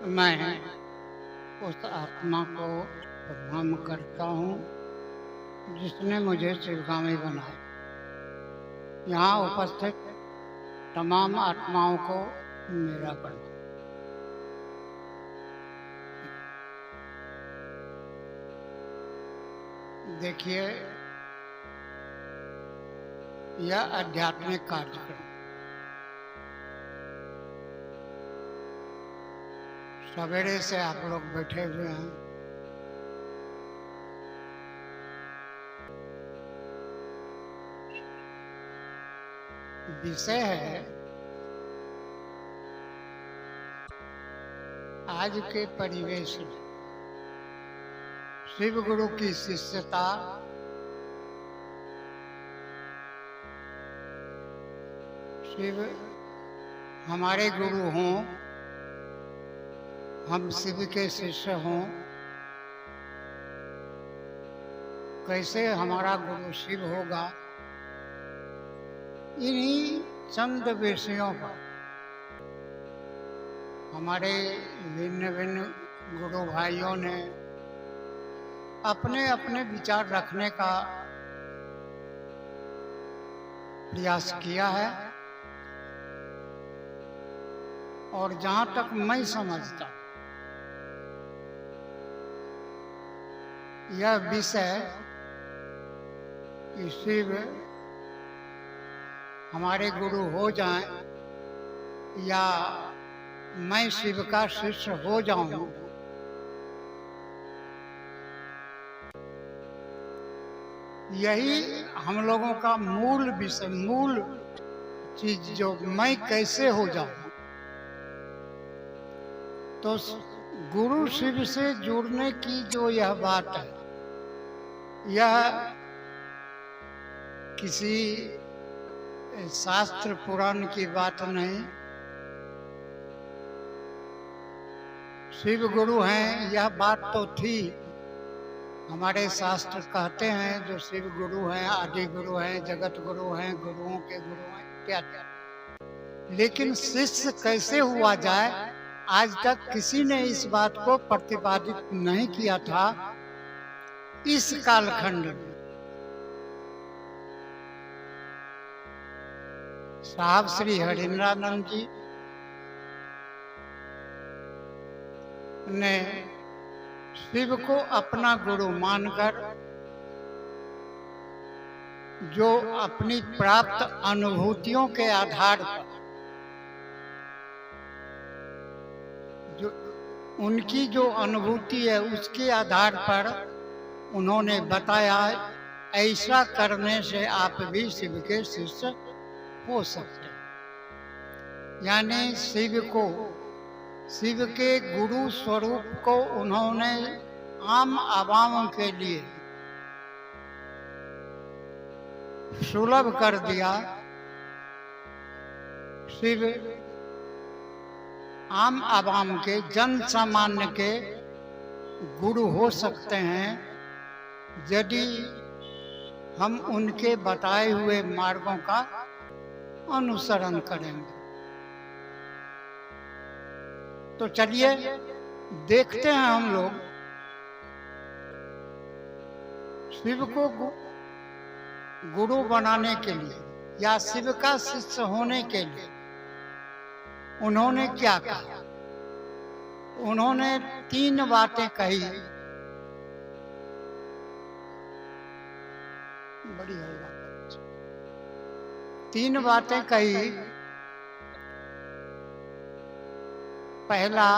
मैं उस आत्मा को प्रणाम करता हूँ जिसने मुझे शिवगामी बनाया। यहाँ उपस्थित तमाम आत्माओं को मेरा प्रणाम। देखिए, यह आध्यात्मिक कार्यक्रम सवेरे से आप लोग बैठे हुए हैं। विषय है आज के परिवेश में शिव गुरु की शिष्यता, शिव हमारे गुरु हों, हम शिव के शिष्य हों, कैसे हमारा गुरु शिव होगा, इन्हीं चंद विषयों पर हमारे भिन्न भिन्न गुरु भाइयों ने अपने अपने विचार रखने का प्रयास किया है। और जहां तक मैं समझता हूं, यह विषय कि शिव हमारे गुरु हो जाएं या मैं शिव का शिष्य हो जाऊं, यही हम लोगों का मूल विषय, मूल चीज, जो मैं कैसे हो जाऊं। तो गुरु शिव से जुड़ने की जो यह बात है, यह किसी शास्त्र पुराण की बात नहीं। शिव गुरु हैं, यह बात तो थी, हमारे शास्त्र कहते हैं जो शिव गुरु हैं, आदि गुरु हैं, जगत गुरु हैं, गुरुओं के गुरु हैं इत्यादि। लेकिन शिष्य कैसे हुआ जाए, आज तक किसी ने इस बात को प्रतिपादित नहीं किया था। इस कालखंड में साहब श्री हरिंद्रानंद जी ने शिव को अपना गुरु मानकर जो अपनी प्राप्त अनुभूतियों के आधार पर, जो उनकी जो अनुभूति है उसके आधार पर उन्होंने बताया, ऐसा करने से आप भी शिव के शिष्य हो सकते हैं। यानी शिव को, शिव के गुरु स्वरूप को उन्होंने आम आवाम के लिए सुलभ कर दिया। शिव आम आवाम के, जन सामान्य के गुरु हो सकते हैं यदि हम उनके बताए हुए मार्गों का अनुसरण करेंगे। तो चलिए देखते हैं हम लोग शिव को गुरु बनाने के लिए या शिव का शिष्य होने के लिए उन्होंने क्या कहा। उन्होंने 3 बातें कही, बड़ी है बात। 3 बातें कही। पहला,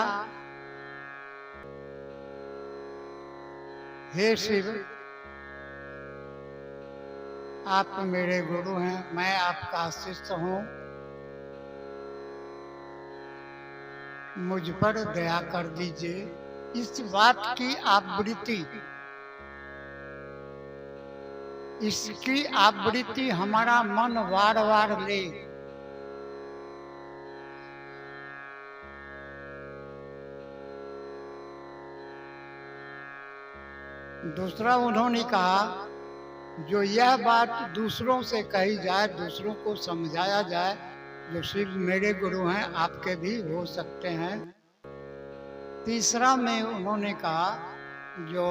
हे शिव, आप मेरे गुरु हैं, मैं आपका शिष्य हूं, मुझ पर दया कर दीजिए। इस बात की आवृत्ति, इसकी आवृत्ति हमारा मन वार वार ले। दूसरा, उन्होंने कहा जो यह बात दूसरों से कही जाए, दूसरों को समझाया जाए, जो शिव मेरे गुरु हैं, आपके भी हो सकते हैं, तीसरा में उन्होंने कहा, जो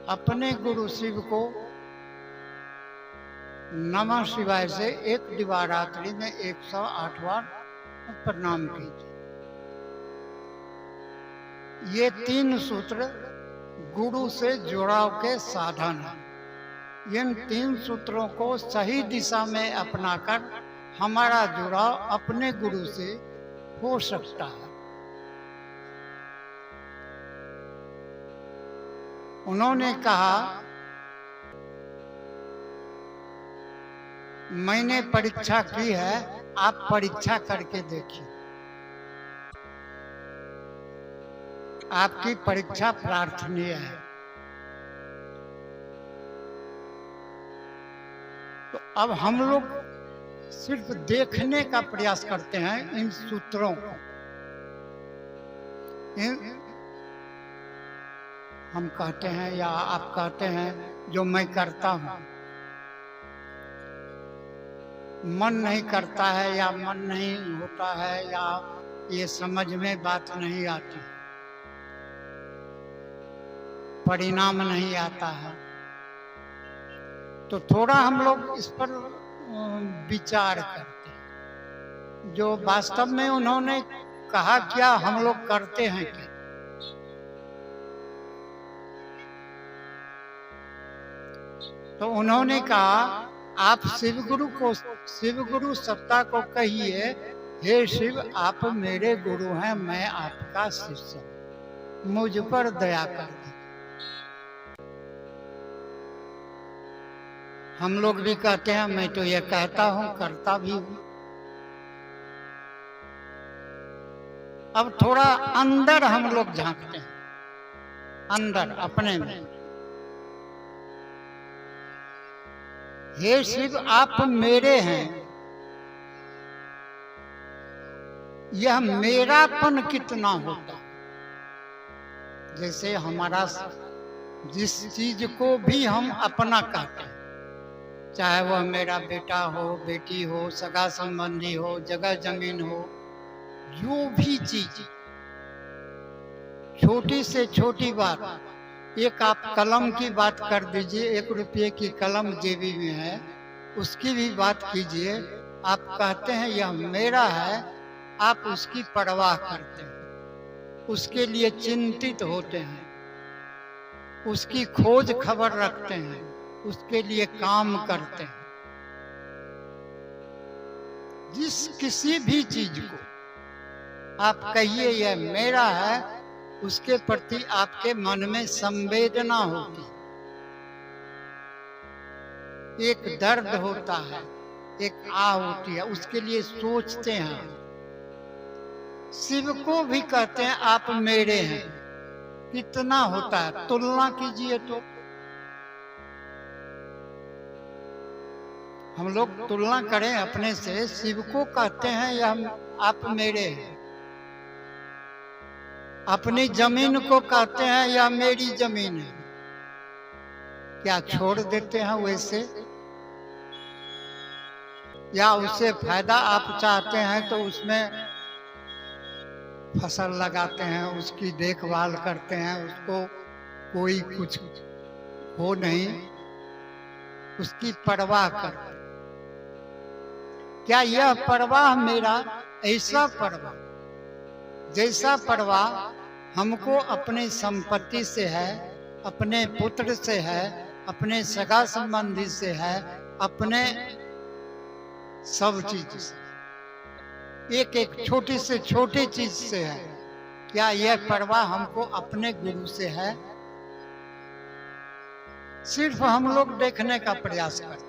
अपने गुरु शिव को नमः शिवाय से एक दिवारात्रि में 108 बार प्रणाम कीजिए। ये 3 सूत्र गुरु से जुड़ाव के साधन हैं। इन 3 सूत्रों को सही दिशा में अपनाकर हमारा जुड़ाव अपने गुरु से हो सकता है। उन्होंने कहा, मैंने परीक्षा की है, आप परीक्षा करके देखिए। आपकी परीक्षा प्रार्थनीय है। तो अब हम लोग सिर्फ देखने का प्रयास करते हैं इन सूत्रों को। हम कहते हैं या आप कहते हैं, जो मैं करता हूं, मन नहीं करता है या मन नहीं होता है या ये समझ में बात नहीं आती, परिणाम नहीं आता है, तो थोड़ा हम लोग इस पर विचार करते हैं। जो वास्तव में उन्होंने कहा क्या हम लोग करते हैं क्या? तो उन्होंने कहा, आप शिव गुरु सत्ता को कहिए, हे शिव आप मेरे गुरु हैं, मैं आपका शिष्य, मुझ पर दया कर दीजिए। हम लोग भी कहते हैं, मैं तो ये कहता हूं, करता भी हूं। अब थोड़ा अंदर हम लोग झांकते हैं, अंदर अपने में। हे शिव आप मेरे हैं, यह मेरापन कितना होता। जैसे हमारा जिस चीज को भी हम अपना कहते हैं, चाहे वह मेरा बेटा हो, बेटी हो, सगा संबंधी हो, जगह जमीन हो, जो भी चीज, छोटी से छोटी बात, एक आप कलम की बात कर दीजिए, 1 रुपये की कलम जेबी में है, उसकी भी बात कीजिए। आप कहते हैं यह मेरा है, आप उसकी परवाह करते हैं, उसके लिए चिंतित होते हैं, उसकी खोज खबर रखते हैं, उसके लिए काम करते हैं। जिस किसी भी चीज को आप कहिए यह मेरा है, उसके प्रति आपके मन में संवेदना होती, एक दर्द होता है, एक आह होती है, उसके लिए सोचते हैं। शिव को भी कहते हैं आप मेरे हैं, कितना होता है, तुलना कीजिए। तो हम लोग तुलना करें अपने से, शिव को कहते हैं यह आप मेरे हैं, अपनी जमीन को कहते हैं या मेरी जमीन है, क्या छोड़ देते हैं वैसे? या उससे फायदा आप चाहते हैं तो उसमें फसल लगाते हैं, उसकी देखभाल करते हैं, उसको कोई कुछ हो नहीं, उसकी परवाह करते। क्या यह परवाह मेरा ऐसा परवाह, जैसा परवाह हमको अपनी संपत्ति से है, अपने पुत्र से है, अपने सगा संबंधी से है, अपने सब चीज से, एक एक छोटी से छोटी चीज से है, क्या यह परवाह हमको अपने गुरु से है? सिर्फ हम लोग देखने का प्रयास करते हैं।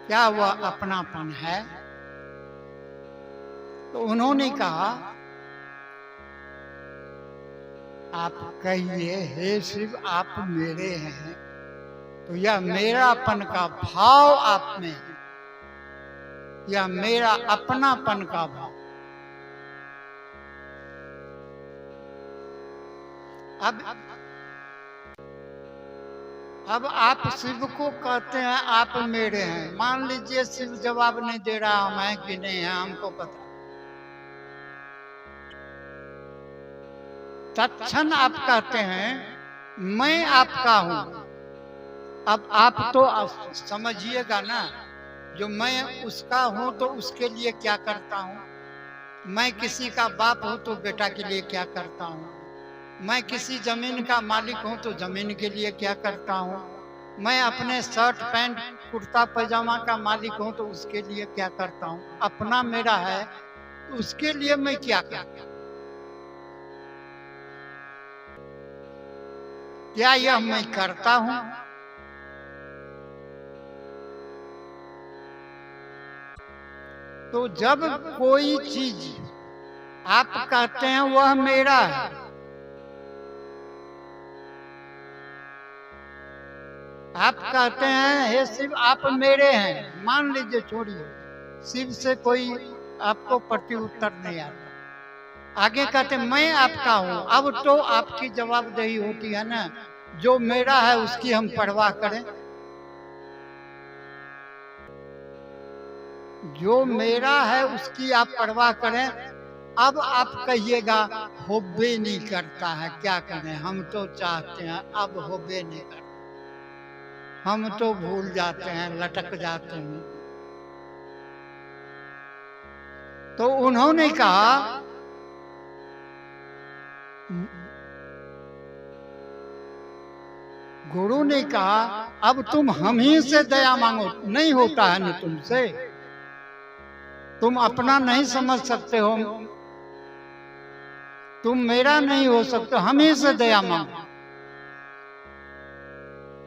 क्या वह अपनापन है? तो उन्होंने कहा, आप कहिए हे शिव आप मेरे हैं, तो यह मेरापन का भाव आप में है, यह मेरा अपनापन का भाव। अब आप शिव को कहते हैं आप मेरे हैं, मान लीजिए शिव जवाब नहीं दे रहा हम हैं कि नहीं है हमको पता, तत्क्षण आप कहते हैं मैं आपका हूं। अब आप तो समझिएगा ना, जो मैं उसका हूं तो उसके लिए क्या करता हूं, मैं किसी का बाप हूं तो बेटा के लिए क्या करता हूं, मैं किसी जमीन का मालिक हूं तो जमीन के लिए क्या करता हूं, मैं अपने शर्ट पैंट कुर्ता पैजामा का मालिक हूं तो उसके लिए क्या करता हूं, अपना मेरा है तो उसके लिए मैं क्या करता हूं, क्या यह मैं करता हूं। तो जब कोई चीज आप कहते हैं वह मेरा है, आप कहते हैं हे शिव आप मेरे हैं, मान लीजिए, छोड़िए, शिव से कोई आपको प्रति उत्तर नहीं आता, आगे कहते मैं आपका हूं। अब तो आपकी जवाबदेही होती है ना, जो मेरा है उसकी हम परवाह करें, जो मेरा है उसकी आप परवाह करें। अब आप कहिएगा होबे नहीं करता है, क्या करें, हम तो चाहते हैं अब होबे नहीं करता, हम तो भूल जाते हैं, लटक जाते हैं। तो उन्होंने कहा गुरु ने कहा अब तुम हम ही से दया मांगो, नहीं होता है ना तुमसे, तुम अपना नहीं समझ सकते हो, तुम मेरा नहीं हो सकते, हम ही से दया मांगो,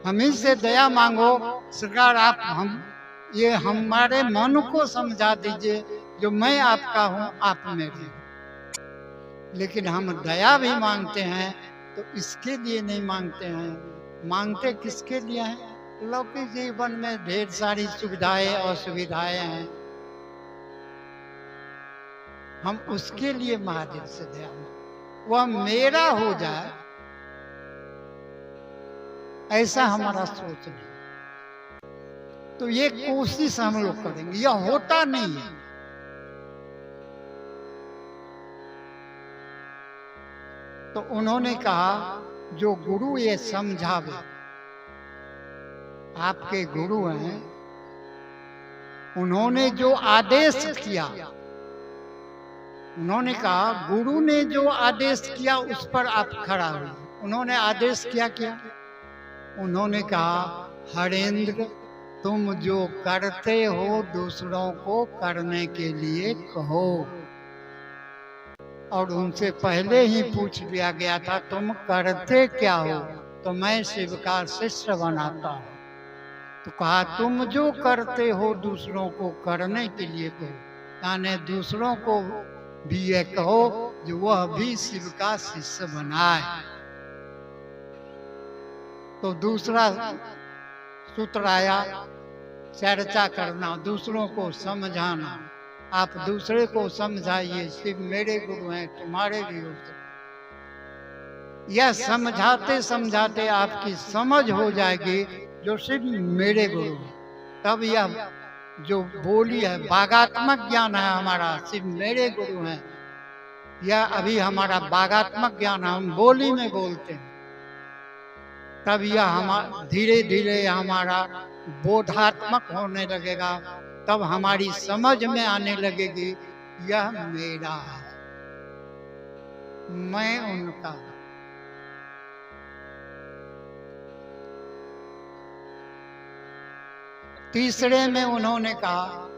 हम ही से दया मांगो। सरकार आप हम ये हमारे मन को समझा दीजिए, जो मैं आपका हूं आप मेरे, लेकिन हम दया भी मांगते हैं तो इसके लिए नहीं मांगते हैं, मांगते किसके लिए हैं, लौकिक जीवन में ढेर सारी सुविधाएं असुविधाएं हैं, हम उसके लिए महादेव से दया मांगते, वह मेरा हो जाए ऐसा हमारा सोच नहीं। तो ये कोशिश हम लोग करेंगे, यह होता नहीं है। तो उन्होंने कहा जो गुरु ये समझावे, आपके गुरु हैं, उन्होंने जो आदेश किया, उन्होंने कहा गुरु ने जो आदेश किया उस पर आप खड़ा हुए। उन्होंने आदेश क्या, उन्होंने कहा हरेंद्र तुम जो करते हो दूसरों को करने के लिए कहो, और उनसे पहले ही पूछ लिया गया था तुम करते क्या हो, तो मैं शिव का शिष्य बनाता हूं। तो कहा तुम जो करते हो दूसरों को करने के लिए कहो, यानी दूसरों को भी ये कहो जो वह भी शिव का शिष्य बनाए। तो दूसरा सूत्र आया चर्चा करना, दूसरों को समझाना, आप दूसरे को समझाइए शिव मेरे गुरु हैं तुम्हारे भी हो सकते। यह समझाते समझाते आपकी समझ हो जाएगी जो शिव मेरे गुरु हैं, तब यह जो बोली है बागात्मक ज्ञान है हमारा, शिव मेरे गुरु हैं, यह अभी हमारा बागात्मक ज्ञान है, हम बोली में बोलते हैं, तब यह हमारा धीरे धीरे हमारा बोधात्मक होने लगेगा, तब हमारी समझ में आने लगेगी यह मेरा है, मैं उनका। तीसरे में उन्होंने कहा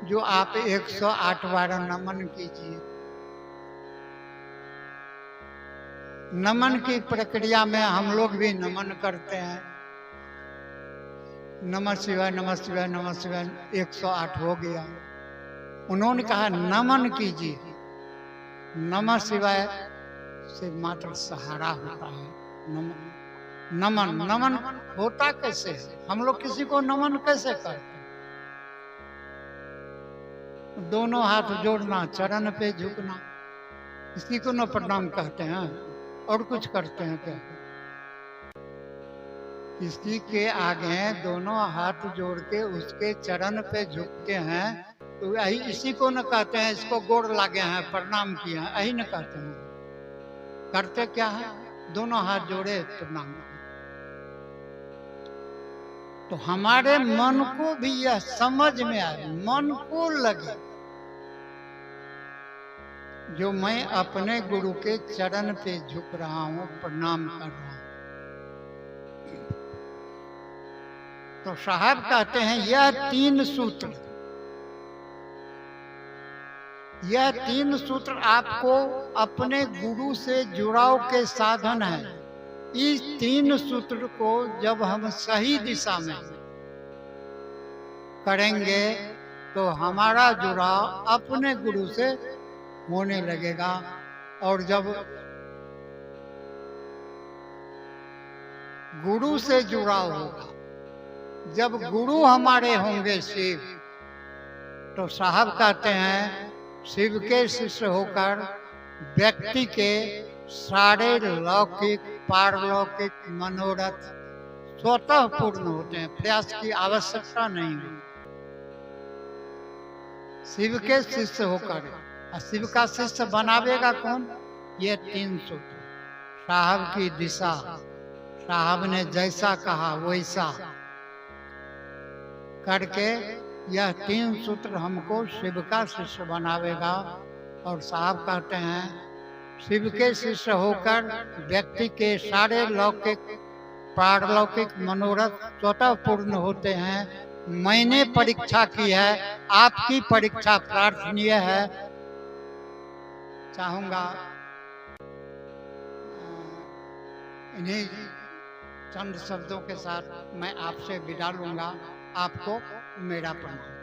जो आप 108 बार नमन कीजिए। नमन की प्रक्रिया में हम लोग भी नमन करते हैं, नमः शिवाय नमः शिवाय नमः शिवाय 108 हो गया। उन्होंने कहा नमन कीजिए, नमः शिवाय से मात्र सहारा होता है। नमन नमन होता कैसे है, हम लोग किसी को नमन कैसे करते हैं, दोनों हाथ जोड़ना, चरण पे झुकना, इसी को न प्रणाम कहते हैं, और कुछ करते हैं क्या? किसी के आगे दोनों हाथ जोड़ के उसके चरण पे झुकते हैं तो यही इसी को न कहते हैं इसको गोड़ लागे हैं प्रणाम किए हैं, यही न कहते हैं। करते क्या है? दोनों हाथ जोड़े प्रणाम। तो हमारे मन को भी यह समझ में आए, मन को लगे जो मैं अपने गुरु के चरण पे झुक रहा हूं, प्रणाम कर रहा हूं। तो साहब कहते हैं यह तीन सूत्र, यह तीन सूत्र आपको अपने गुरु से जुड़ाव के साधन है। इस तीन सूत्र को जब हम सही दिशा में करेंगे तो हमारा जुड़ाव अपने गुरु से होने लगेगा। और जब गुरु से जुड़ाव होगा, जब गुरु हमारे होंगे शिव, तो साहब कहते हैं शिव के शिष्य होकर व्यक्ति के सारे लौकिक पारलौकिक मनोरथ स्वतः पूर्ण होते हैं, प्रयास की आवश्यकता नहीं है। शिव के शिष्य होकर, शिव का शिष्य बनावेगा कौन? ये तीन सूत्र, साहब की दिशा, साहब ने जैसा कहा वैसा करके यह तीन सूत्र हमको शिव का शिष्य बनावेगा। और साहब कहते हैं शिव के शिष्य होकर व्यक्ति के सारे लौकिक पारलौकिक मनोरथ स्वतः पूर्ण होते हैं। मैंने परीक्षा की है, आपकी परीक्षा प्रार्थनीय है। चाहूंगा इन्हीं चंद शब्दों के साथ मैं आपसे विदा लूंगा। आपको मेरा प्रणाम।